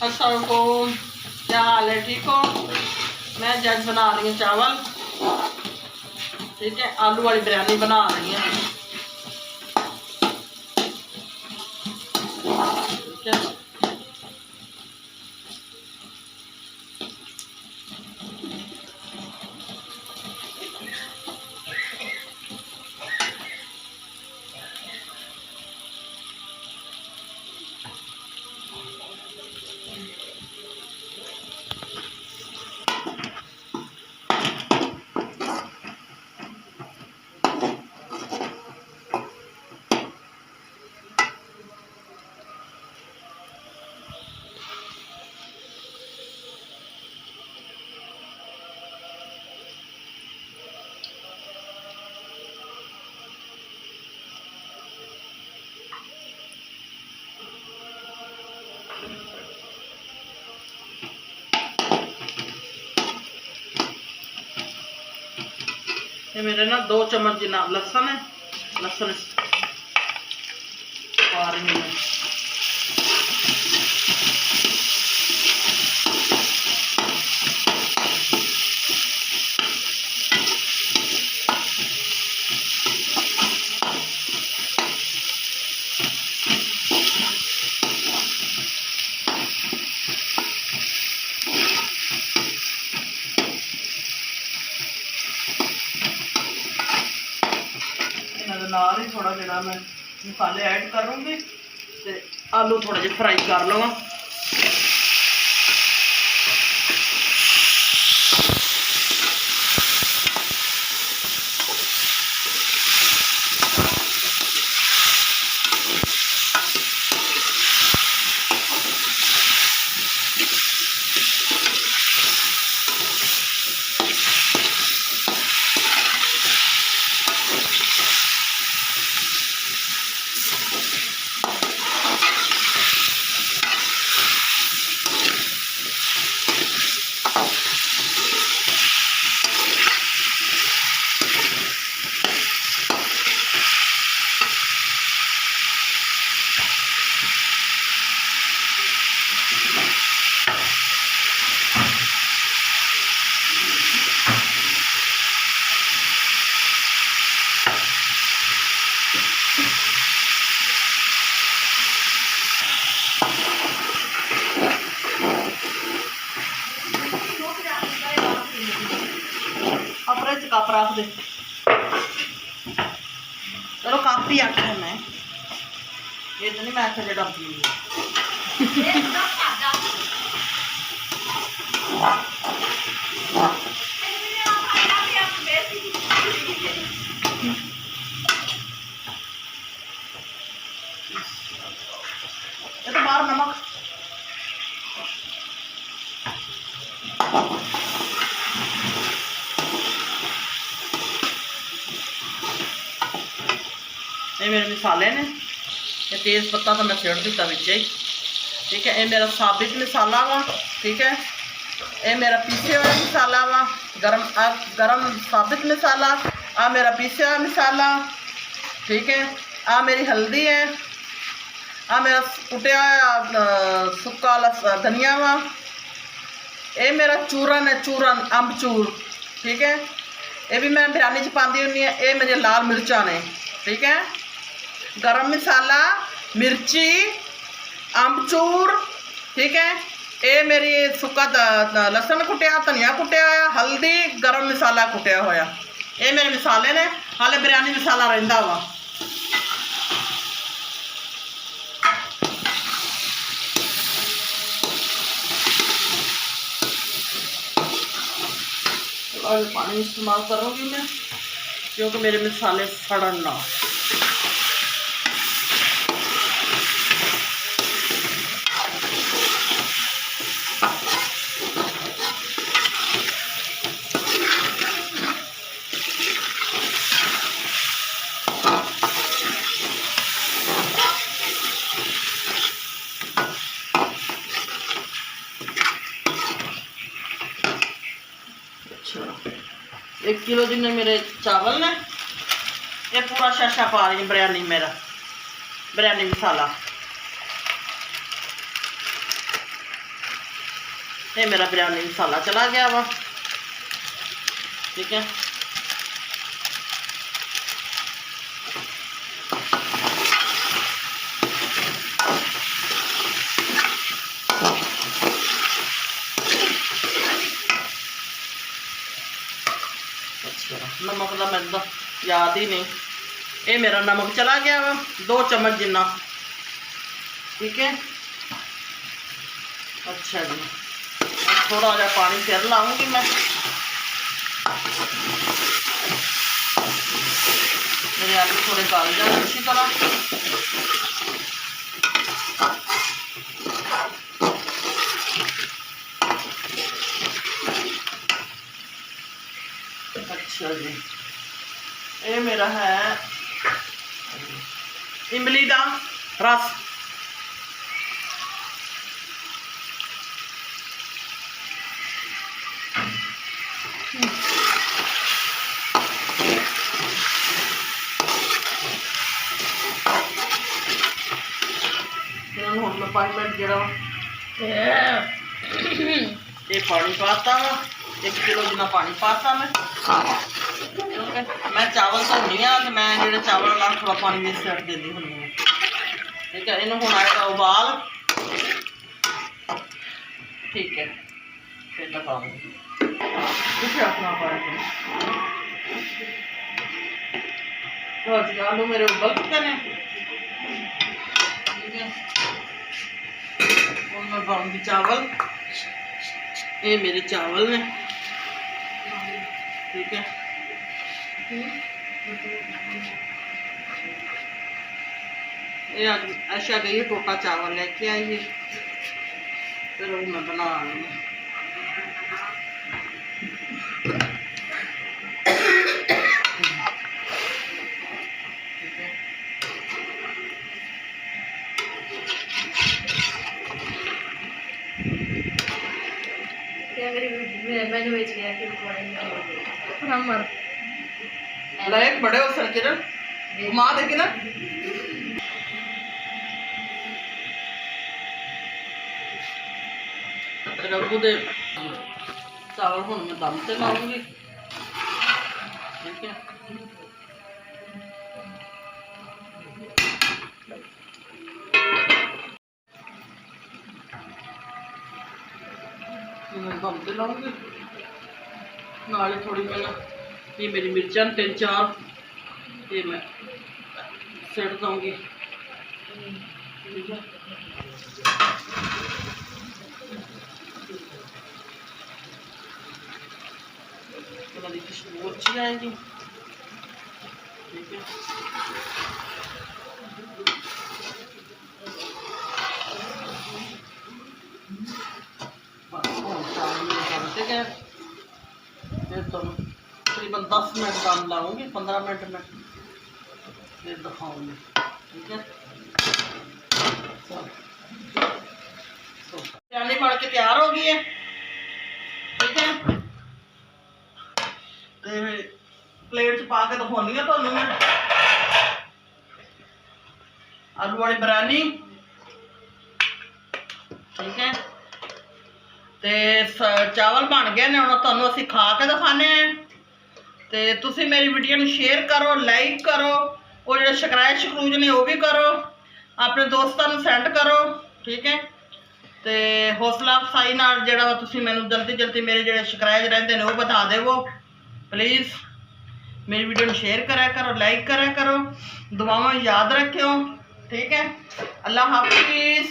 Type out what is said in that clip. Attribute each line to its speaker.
Speaker 1: अस्सलामुअलैकुम, क्या हाल है? ठीक हो? मैं जज बना रही हूँ चावल, ठीक है। आलू वाली बिरयानी बना रही है, ठीक है। ये मेरे ना 2 चम्मच जितना लहसुन है, लहसुन पा रही हूँ। नाल ही थोड़ा जरा मैं मसाले ऐड करूँगी तो आलू थोड़े जे फ्राई कर लवां। अपने कप रख दे, चलो कप ही आखा मैं, ये तो नहीं मैं आखा जो डब्बी ये तो बाहर नमक ये मेरे मसाले ने, ये तेज़ पत्ता तो मैं छेड़ दिता बिच ही, ठीक है। ये मेरा साबित मसाला वा, ठीक है। ये मेरा पीसे हुआ मसाला वा, गरम साबित मसाला। आ मेरा पीसे हुआ मसाला, ठीक है। आ मेरी हल्दी है, आ मेरा कुटिया सुक्का धनिया वा। ये मेरा चूरन है, चूरन अम्बचूर, ठीक है। ये भी मैं बिरयानी च पाती हुन्नी है। ये मेरी लाल मिर्चा ने, ठीक है। गरम मसाला, मिर्ची, अम्बचूर, ठीक है। ये मेरी सुक्का लसन कुटिया, धनिया कुटिया होया, हल्दी, गरम मसाला कुटिया होया। ये मेरे मसाले ने, हाले बिरयानी मसाला रहिंदा वा। और पानी इस्तेमाल करूँगी मैं, क्योंकि मेरे मसाले सड़न ना। अच्छा, 1 किलो जिन्ने मेरे चावल ने, ये पूरा शाशा पा रही बिरयानी, मेरा बिरयानी मसाला। ये मेरा बिरयानी मसाला चला गया वा, ठीक है। नमक का मैं तो याद ही नहीं, ये मेरा नमक चला गया वा 2 चम्मच जिन्ना, ठीक है। अच्छा जी, थोड़ा जहा पानी फिर लाऊंगी मैं, मेरे आलू थोड़े गल जाए अच्छी तरह। अच्छा जी, ये मेरा है इमली का रस, हम मैं 5 मिनट जरा ये पानी पाता वा, 1 किलो जितना पानी पाता मैं, मैं चावल धोनी हाँ, तो मैं जो चावल नाल थोड़ा पानी में सट देनी हूँ, ठीक है। इन्हों हूँ आएगा उबाल, ठीक है, फिर लगाऊंगी कुछ रखना पड़ेगा। आलू मेरे उबल चुके हैं, ठीक है। और मैं बनाऊंगी चावल, ये मेरे चावल ने, ठीक है। ये अच्छा गई टोटा चावल लेके आइए, फिर वो मैं बना लूँगी। लाइक बड़े हो सर किरण घुमा देगी ना, रघु दे चावल हूँ मैं दम से लाऊंगी, ठीक है। मैं दम से लाऊंगी, नाले थोड़ी मैं ये मेरी मिर्चा 3-4 ये मैं सेट दूँगी, ठीक है। खुशबू अच्छी आएगी, ठीक है। ठीक है, फिर तो तकरीबन 10 मिनट दम लाऊंगी, 15 मिनट में फिर दिखाऊंगी, ठीक है। बिरयानी बन के तैयार हो गई है, ठीक है। प्लेट च पा के दिखानी है तुहानू मैं आलू वाली बिरयानी, ठीक है। ते चावल बन गए ने, हुण तुहानू असीं खा के दिखाने हैं। ते तुसीं मेरी वीडियो नूं शेयर करो, लाइक करो, और जो शकराइज शकरूज ने वो भी करो, अपने दोस्तों नूं सेंड करो, ठीक है। तो हौसला अफसाई नाल जिहड़ा तुसीं मैनूं जल्दी जल्दी मेरे जिहड़े शकराइज रहिंदे ने वो बता देवो प्लीज़। मेरी वीडियो नूं शेयर करा करो, लाइक करा करो, दुआवां याद रखियो, ठीक है। अल्लाह हाफिज़।